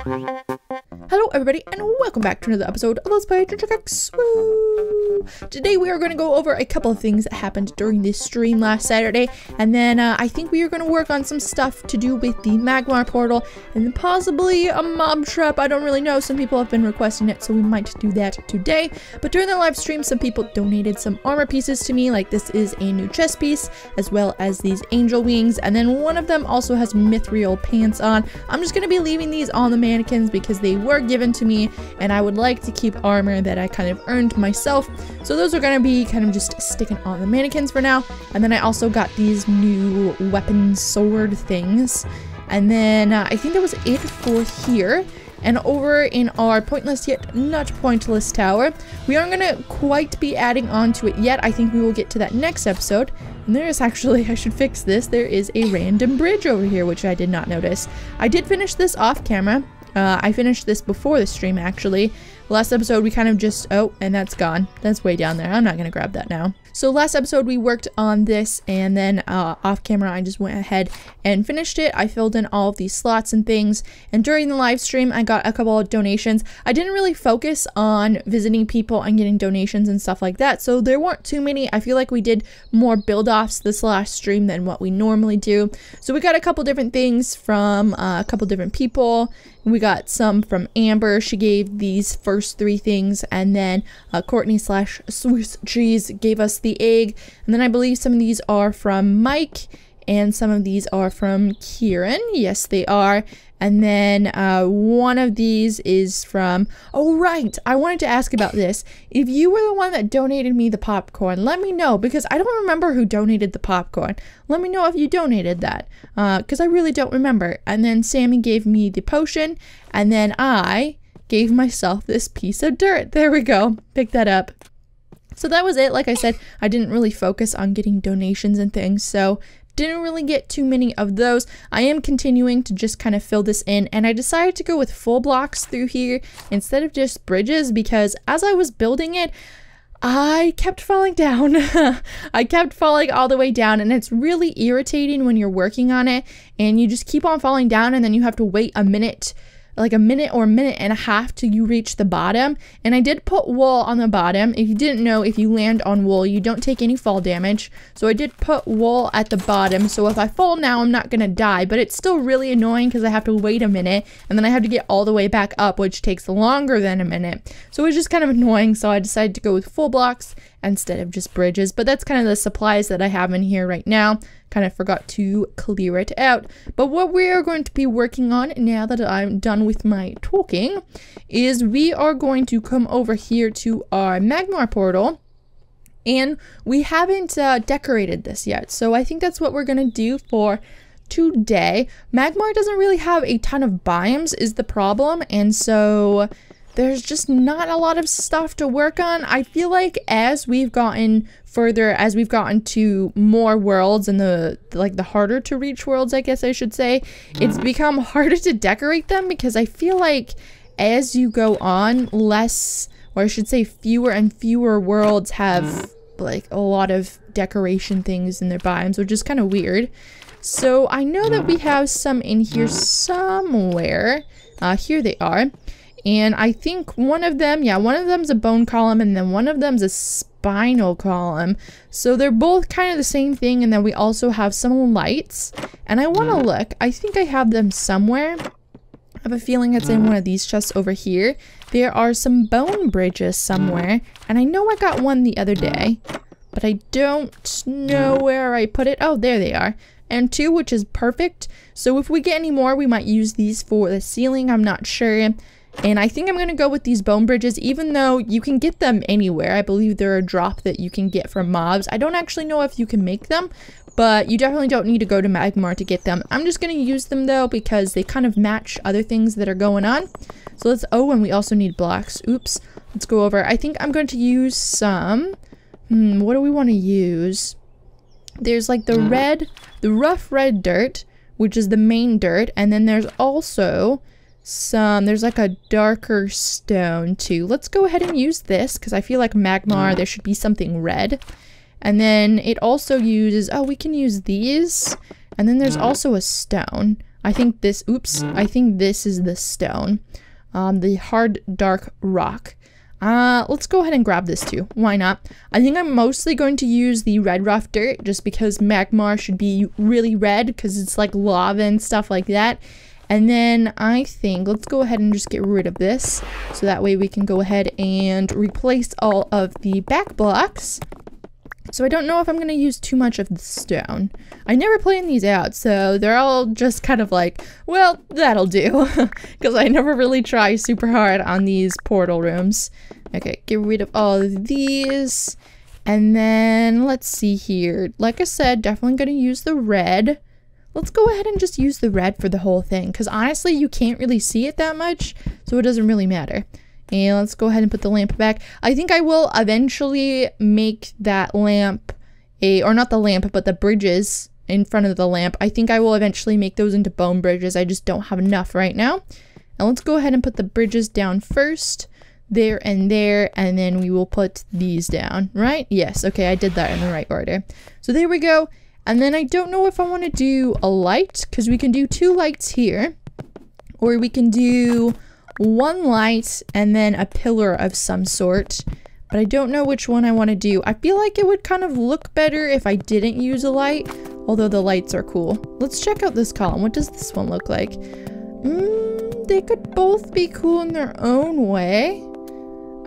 Hello everybody and welcome back to another episode of Let's Play Technica AT2020. Today we are going to go over a couple of things that happened during this stream last Saturday, and then I think we are going to work on some stuff to do with the Magmar portal and then possibly a mob trap. I don't really know, some people have been requesting it, so we might do that today. But during the live stream some people donated some armor pieces to me, like this is a new chest piece as well as these angel wings, and then one of them also has mithril pants on. I'm just going to be leaving these on the mannequins because they were given to me and I would like to keep armor that I kind of earned myself, so those are going to be kind of just sticking on the mannequins for now. And then I also got these new weapon sword things, and then I think that was it for here. And over in our pointless yet not pointless tower, we aren't going to quite be adding on to it yet. I think we will get to that next episode. And there is actually, I should fix this, there is a random bridge over here which I did not notice. I did finish this off camera. I finished this before the stream actually. Last episode we kind of just, oh, and that's gone. That's way down there. I'm not gonna grab that now. So last episode we worked on this, and then off camera I just went ahead and finished it. I filled in all of these slots and things, and during the live stream I got a couple of donations. I didn't really focus on visiting people and getting donations and stuff like that, so there weren't too many. I feel like we did more build-offs this last stream than what we normally do. So we got a couple different things from a couple different people. We got some from Amber. She gave these first three things, and then Courtney / Swiss Cheese gave us the egg, and then I believe some of these are from Mike and some of these are from Kieran. Yes, they are. And then one of these is from, oh right, I wanted to ask about this. If you were the one that donated me the popcorn, let me know, because I don't remember who donated the popcorn. Let me know if you donated that, because I really don't remember. And then Sammy gave me the potion, and then I gave myself this piece of dirt. There we go, pick that up. So that was it. Like I said, I didn't really focus on getting donations and things, so didn't really get too many of those. I am continuing to just kind of fill this in, and I decided to go with full blocks through here instead of just bridges, because as I was building it, I kept falling down. I kept falling all the way down, and it's really irritating when you're working on it and you just keep on falling down, and then you have to wait a minute, like a minute or a minute and a half till you reach the bottom. And I did put wool on the bottom. If you didn't know, if you land on wool you don't take any fall damage, so I did put wool at the bottom, so if I fall now I'm not gonna die. But it's still really annoying because I have to wait a minute and then I have to get all the way back up, which takes longer than a minute, so it's just kind of annoying. So I decided to go with full blocks instead of just bridges. But that's kind of the supplies that I have in here right now. Kind of forgot to clear it out. But what we are going to be working on now that I'm done with my talking is we are going to come over here to our Magmar portal, and we haven't decorated this yet, so I think that's what we're gonna do for today. Magmar doesn't really have a ton of biomes is the problem, and so there's just not a lot of stuff to work on. I feel like as we've gotten further, as we've gotten to more worlds and the harder to reach worlds, I guess I should say, it's become harder to decorate them, because I feel like as you go on, less, or I should say fewer and fewer worlds have like a lot of decoration things in their biomes, which is kind of weird. So I know that we have some in here somewhere. Here they are. And I think one of them, yeah, one of them's a bone column, and then one of them's a spinal column. So they're both kind of the same thing. And then we also have some lights. And I want to look. I think I have them somewhere. I have a feeling it's in one of these chests over here. There are some bone bridges somewhere. And I know I got one the other day, but I don't know where I put it. Oh, there they are. And two, which is perfect. So if we get any more, we might use these for the ceiling. I'm not sure. And I think I'm going to go with these bone bridges, even though you can get them anywhere. I believe they're a drop that you can get from mobs. I don't actually know if you can make them, but you definitely don't need to go to Magmar to get them. I'm just going to use them though, because they kind of match other things that are going on. So let's, oh, and we also need blocks. Oops. Let's go over. I think I'm going to use some, what do we want to use? There's like the red, the rough red dirt, which is the main dirt. And then there's also there's like a darker stone too. Let's go ahead and use this, because I feel like Magmar, there should be something red. And then it also uses, oh, we can use these. And then there's also a stone. I think this, oops, I think this is the stone. The hard, dark rock. Let's go ahead and grab this too. Why not? I think I'm mostly going to use the red rough dirt just because magmar should be really red because it's like lava and stuff like that. And then I think let's go ahead and just get rid of this so that way we can go ahead and replace all of the back blocks. So I don't know if I'm going to use too much of the stone. I never planned these out, so they're all just kind of like, well, that'll do. Because I never really try super hard on these portal rooms. Okay, get rid of all of these. And then, let's see here. Like I said, definitely going to use the red. Let's go ahead and just use the red for the whole thing. Because honestly, you can't really see it that much, so it doesn't really matter. And let's go ahead and put the lamp back. I think I will eventually make that lamp or not the lamp, but the bridges in front of the lamp. I think I will eventually make those into bone bridges. I just don't have enough right now. And let's go ahead and put the bridges down first. There, and then we will put these down, right? Yes, okay, I did that in the right order. So there we go. And then I don't know if I want to do a light, because we can do 2 lights here. Or we can do 1 light and then a pillar of some sort, but I don't know which one I want to do. I feel like it would kind of look better if I didn't use a light, although the lights are cool. Let's check out this column. What does this one look like? They could both be cool in their own way.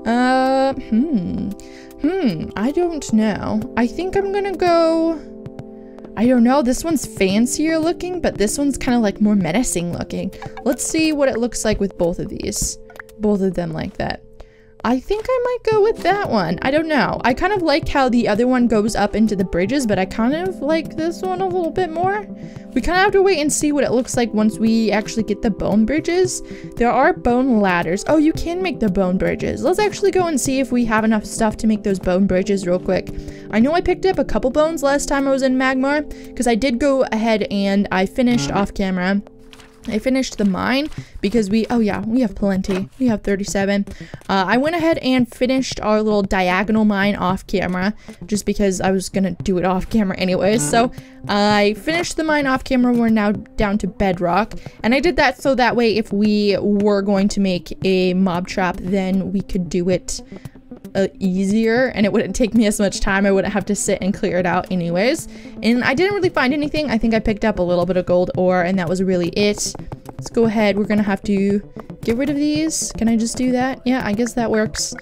I don't know. I think I'm gonna go, I don't know, this one's fancier looking, but this one's kind of like more menacing looking. Let's see what it looks like with both of these. Both of them like that. I think I might go with that one. I don't know. I kind of like how the other one goes up into the bridges, but I kind of like this one a little bit more. We kind of have to wait and see what it looks like once we actually get the bone bridges. There are bone ladders. Oh, you can make the bone bridges. Let's actually go and see if we have enough stuff to make those bone bridges real quick. I know I picked up a couple bones last time I was in Magmar, because I did go ahead and I finished off camera. I finished the mine because oh yeah, we have plenty. We have 37. I went ahead and finished our little diagonal mine off camera just because I was gonna do it off camera anyways. So I finished the mine off camera. We're now down to bedrock, and I did that so that way if we were going to make a mob trap, then we could do it easier and it wouldn't take me as much time. I wouldn't have to sit and clear it out anyways. And I didn't really find anything. I think I picked up a little bit of gold ore and that was really it. Let's go ahead. We're gonna have to get rid of these. Can I just do that? Yeah, I guess that works.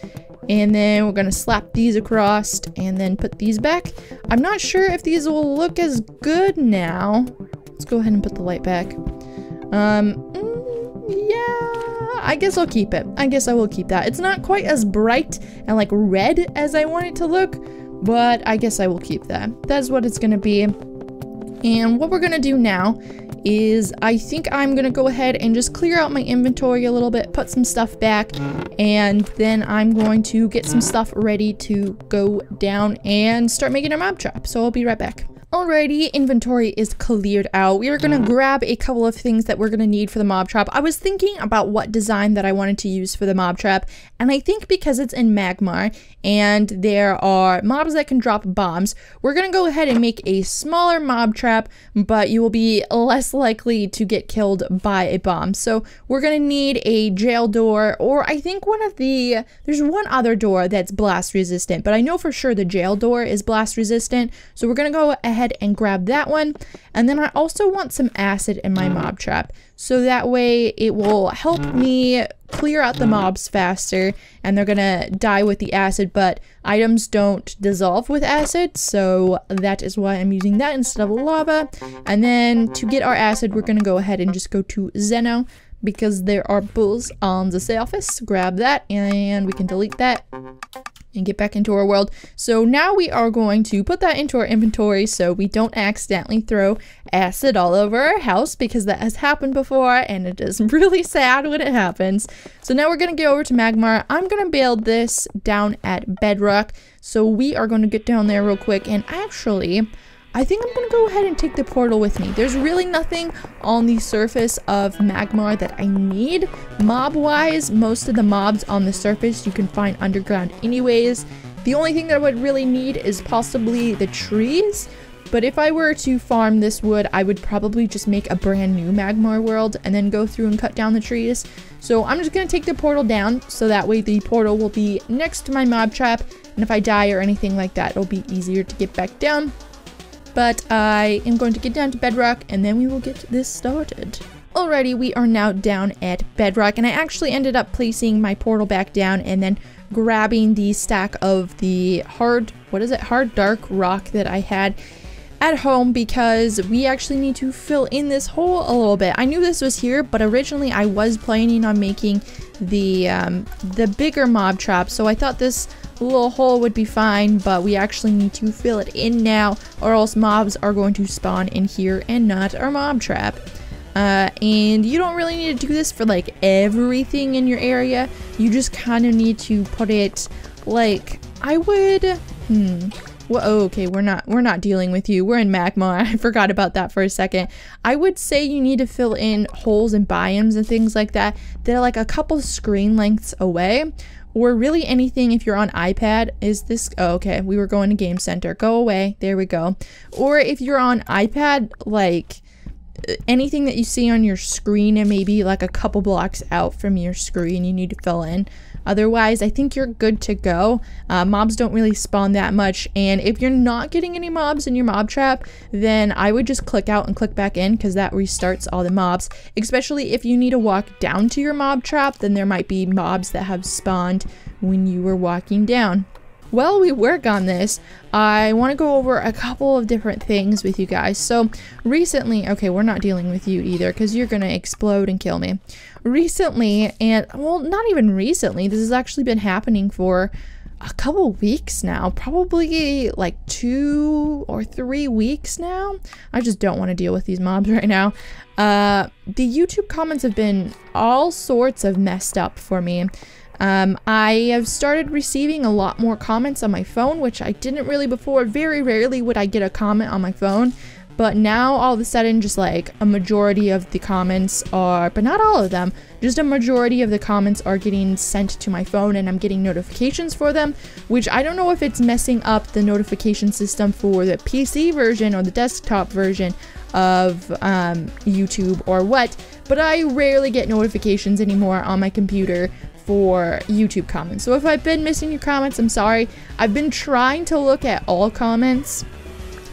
And then we're gonna slap these across and then put these back. I'm not sure if these will look as good now. Let's go ahead and put the light back. Yeah, I guess I'll keep it. I guess I will keep that. It's not quite as bright and like red as I want it to look, but I guess I will keep that. That's what it's gonna be. And what we're gonna do now is I think I'm gonna go ahead and just clear out my inventory a little bit, put some stuff back, and then I'm going to get some stuff ready to go down and start making a mob trap. So I'll be right back. Alrighty, inventory is cleared out. We are gonna grab a couple of things that we're gonna need for the mob trap. I was thinking about what design that I wanted to use for the mob trap, and I think because it's in Magmar and there are mobs that can drop bombs, we're gonna go ahead and make a smaller mob trap, but you will be less likely to get killed by a bomb. So we're gonna need a jail door, or I think there's one other door that's blast resistant, but I know for sure the jail door is blast resistant, so we're gonna go ahead and grab that one. And then I also want some acid in my mob trap, so that way it will help me clear out the mobs faster and they're gonna die with the acid, but items don't dissolve with acid, so that is why I'm using that instead of lava. And then to get our acid, we're gonna go ahead and just go to Zeno because there are bulls on the surface. Grab that and we can delete that and get back into our world. So now we are going to put that into our inventory so we don't accidentally throw acid all over our house, because that has happened before and it is really sad when it happens. So now we're going to get over to Magmar. I'm going to build this down at bedrock, so we are going to get down there real quick. And actually, I think I'm gonna go ahead and take the portal with me. There's really nothing on the surface of Magmar that I need. Mob-wise, most of the mobs on the surface you can find underground anyways. The only thing that I would really need is possibly the trees, But if I were to farm this wood, I would probably just make a brand new magma world and then go through and cut down the trees. So I'm just gonna take the portal down so that way the portal will be next to my mob trap, and if I die or anything like that, it'll be easier to get back down. But I am going to get down to bedrock and then we will get this started. Alrighty, we are now down at bedrock, and I actually ended up placing my portal back down and then grabbing the stack of the hard dark rock that I had at home, because we actually need to fill in this hole a little bit. I knew this was here, but originally I was planning on making the bigger mob trap, so I thought this little hole would be fine, but we actually need to fill it in now, or else mobs are going to spawn in here and not our mob trap. And you don't really need to do this for like everything in your area. You just kind of need to put it like, I would, well, oh, okay, we're not dealing with you. We're in magma. I forgot about that for a second. I would say you need to fill in holes and biomes and things like that that are like a couple screen lengths away, or really anything. If you're on iPad, is this, oh, okay, we were going to Game Center. Go away. There we go. Or if you're on iPad, like anything that you see on your screen and maybe like a couple blocks out from your screen, you need to fill in. Otherwise, I think you're good to go. Mobs don't really spawn that much, and if you're not getting any mobs in your mob trap, then I would just click out and click back in, because that restarts all the mobs. Especially if you need to walk down to your mob trap, then there might be mobs that have spawned when you were walking down. While we work on this, I want to go over a couple of different things with you guys. So recently, okay, we're not dealing with you either because you're gonna explode and kill me. Recently, and well, not even recently, this has actually been happening for a couple weeks now, probably like 2 or 3 weeks now. I just don't want to deal with these mobs right now. The YouTube comments have been all sorts of messed up for me. I have started receiving a lot more comments on my phone, which I didn't really before. Very rarely would I get a comment on my phone, but now all of a sudden just like a majority of the comments are, but not all of them, just a majority of the comments are getting sent to my phone, and I'm getting notifications for them, which I don't know if it's messing up the notification system for the PC version or the desktop version of YouTube or what, but I rarely get notifications anymore on my computer for YouTube comments. So if I've been missing your comments, I'm sorry. I've been trying to look at all comments,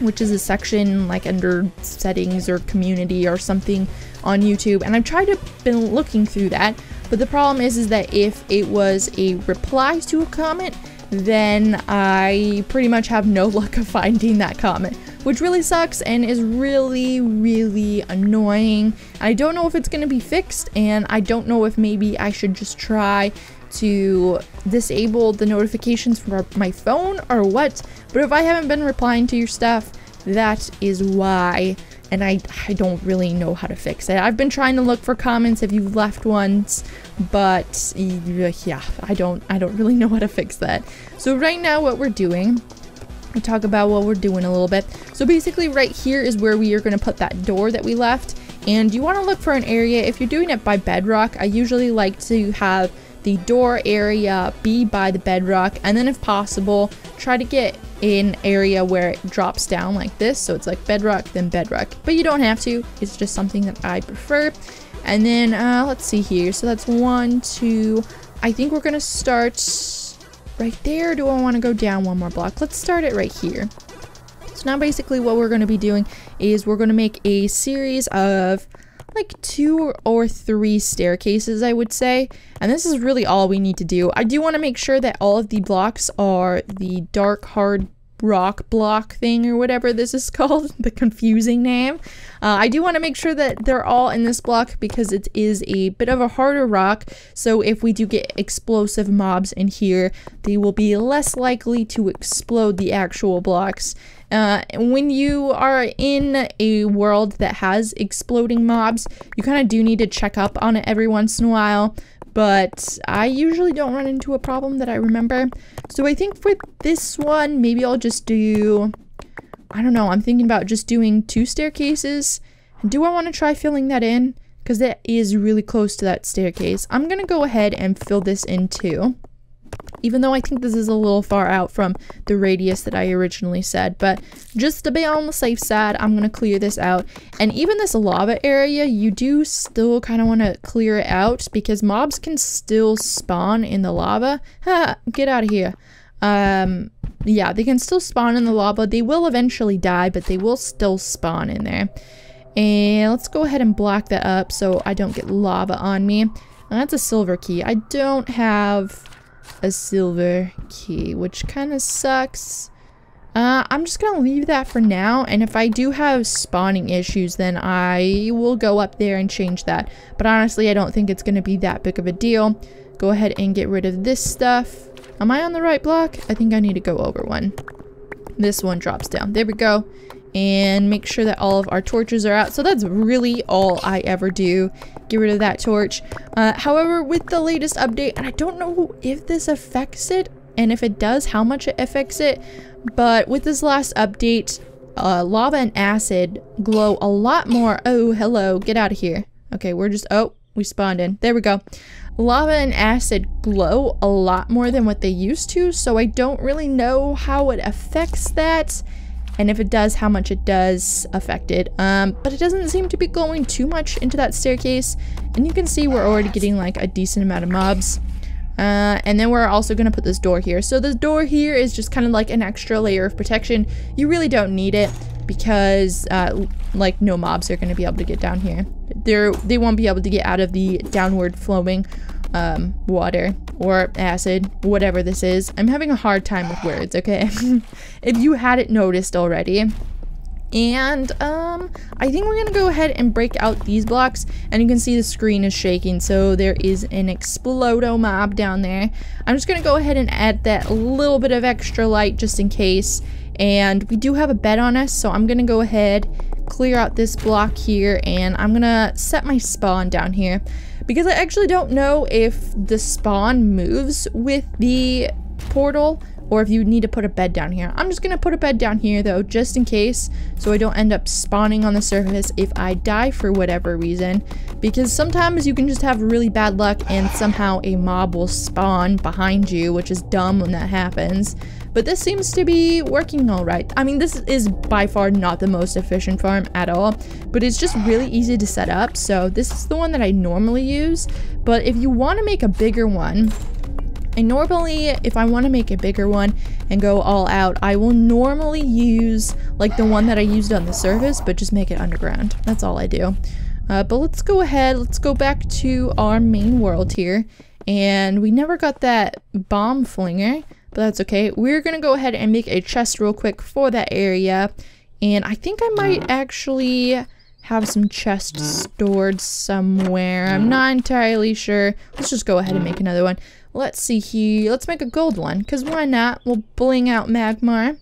which is a section like under settings or community or something on YouTube, and I've tried to been looking through that, but the problem is that if it was a reply to a comment, then I pretty much have no luck of finding that comment, which really sucks and is really, really annoying. I don't know if it's going to be fixed, and I don't know if maybe I should just try to disable the notifications from my phone or what, but if I haven't been replying to your stuff, that is why, and I don't really know how to fix it. I've been trying to look for comments if you've left ones, but yeah, I don't really know how to fix that. So right now what we're doing, we'll talk about what we're doing a little bit. So basically right here is where we are going to put that door that we left, and you want to look for an area. If you're doing it by bedrock, I usually like to have the door area be by the bedrock, and then if possible try to get an area where it drops down like this, so it's like bedrock then bedrock, but you don't have to, it's just something that I prefer. And then let's see here, so that's 1, 2, I think we're gonna start right there. Do I want to go down one more block? Let's start it right here. So now basically what we're going to be doing is we're going to make a series of like 2 or 3 staircases, I would say, and this is really all we need to do. I do want to make sure that all of the blocks are the dark hard rock block thing or whatever this is called, the confusing name. I do want to make sure that they're all in this block because it is a bit of a harder rock, so if we do get explosive mobs in here, they will be less likely to explode the actual blocks. When you are in a world that has exploding mobs, you kind of do need to check up on it every once in a while, but I usually don't run into a problem that I remember. So I think for this one, maybe I'll just do, I don't know, I'm thinking about just doing 2 staircases. Do I want to try filling that in? Because that is really close to that staircase. I'm going to go ahead and fill this in too. Even though I think this is a little far out from the radius that I originally said. But just to be on the safe side, I'm going to clear this out. And even this lava area, you do still kind of want to clear it out because mobs can still spawn in the lava. Ha! Get out of here. Yeah, they can still spawn in the lava. They will eventually die, but they will still spawn in there. And let's go ahead and block that up so I don't get lava on me. And that's a silver key. I don't have a silver key, which kind of sucks. I'm just gonna leave that for now, and if I do have spawning issues, then I will go up there and change that. But honestly, I don't think it's gonna be that big of a deal. Go ahead and get rid of this stuff. Am I on the right block? I think I need to go over one. This one drops down. There we go. And make sure that all of our torches are out. So that's really all I ever do. Get rid of that torch. However, with the latest update, and I don't know if this affects it, and if it does, how much it affects it, but with this last update, lava and acid glow a lot more. Oh, hello, get out of here. Okay, we're just, oh, we spawned in. There we go. Lava and acid glow a lot more than what they used to, so I don't really know how it affects that. And if it does, how much it does affect it. But it doesn't seem to be going too much into that staircase. And you can see we're already getting like a decent amount of mobs. And then we're also gonna put this door here. So this door here is just kind of like an extra layer of protection. You really don't need it because like no mobs are gonna be able to get down here. They won't be able to get out of the downward flowing water or acid, whatever this is. I'm having a hard time with words, okay? If you hadn't noticed already. And I think we're gonna go ahead and break out these blocks, and you can see the screen is shaking, so there is an explodo mob down there. I'm just gonna go ahead and add that little bit of extra light just in case. And we do have a bed on us, so I'm gonna go ahead, clear out this block here, and I'm gonna set my spawn down here. Because I actually don't know if the spawn moves with the portal or if you need to put a bed down here. I'm just gonna put a bed down here though, just in case, so I don't end up spawning on the surface if I die for whatever reason. Because sometimes you can just have really bad luck and somehow a mob will spawn behind you, which is dumb when that happens. But this seems to be working all right. I mean, this is by far not the most efficient farm at all, but it's just really easy to set up. So this is the one that I normally use. But if you want to make a bigger one, and normally if I want to make a bigger one and go all out, I will normally use like the one that I used on the surface, but just make it underground. That's all I do. But let's go ahead, let's go back to our main world here. And we never got that bomb flinger, but that's okay. We're gonna go ahead and make a chest real quick for that area. And I think I might actually have some chests stored somewhere. I'm not entirely sure. Let's just go ahead and make another one. Let's see here. Let's make a gold one, because why not? We'll bling out Magmar.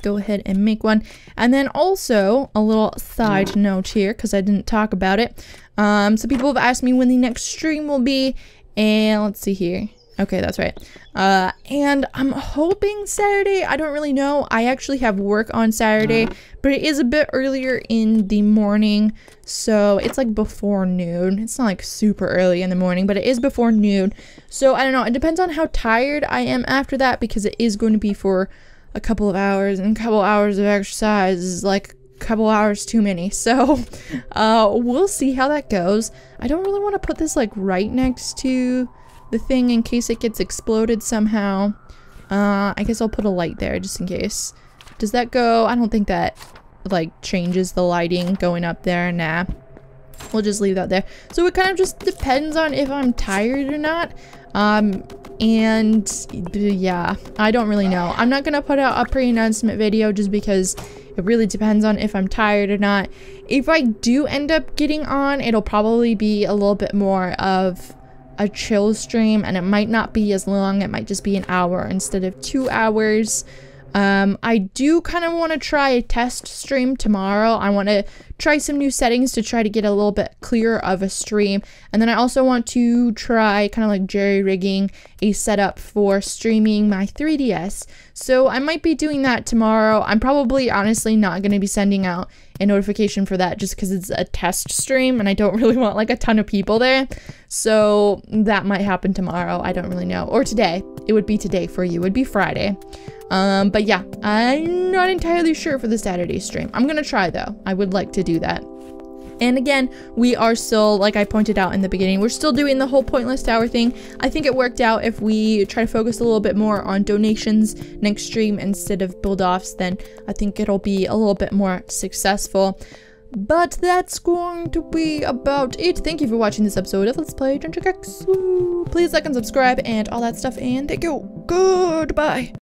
Go ahead and make one. And then also a little side note here, because I didn't talk about it. So people have asked me when the next stream will be, and let's see here. Okay, that's right. And I'm hoping Saturday. I don't really know. I actually have work on Saturday, but it is a bit earlier in the morning. So it's like before noon. It's not like super early in the morning, but it is before noon. So I don't know. It depends on how tired I am after that, because it is going to be for a couple of hours, and a couple hours of exercise is like a couple hours too many. So we'll see how that goes. I don't really want to put this like right next to the thing in case it gets exploded somehow. I guess I'll put a light there just in case. Does that go? I don't think that like changes the lighting going up there. Nah, we'll just leave that there. So it kind of just depends on if I'm tired or not. And yeah, I don't really know. I'm not gonna put out a pre-announcement video just because it really depends on if I'm tired or not. If I do end up getting on, it'll probably be a little bit more of a chill stream, and it might not be as long. It might just be an hour instead of 2 hours. I do kind of want to try a test stream tomorrow. I want to try some new settings to try to get a little bit clearer of a stream. And then I also want to try kind of like jerry-rigging a setup for streaming my 3DS. So I might be doing that tomorrow. I'm probably honestly not going to be sending out a notification for that just because it's a test stream and I don't really want like a ton of people there. So that might happen tomorrow. I don't really know. Or today. It would be today for you. It would be Friday. But yeah, I'm not entirely sure for the Saturday stream. I'm gonna try though. I would like to do that. And again, we are still, like I pointed out in the beginning, we're still doing the whole pointless tower thing. I think it worked out. If we try to focus a little bit more on donations next stream instead of build-offs, then I think it'll be a little bit more successful. But that's going to be about it. Thank you for watching this episode of Let's Play LunchBoxEmporium. Please like and subscribe and all that stuff, and thank you. Goodbye.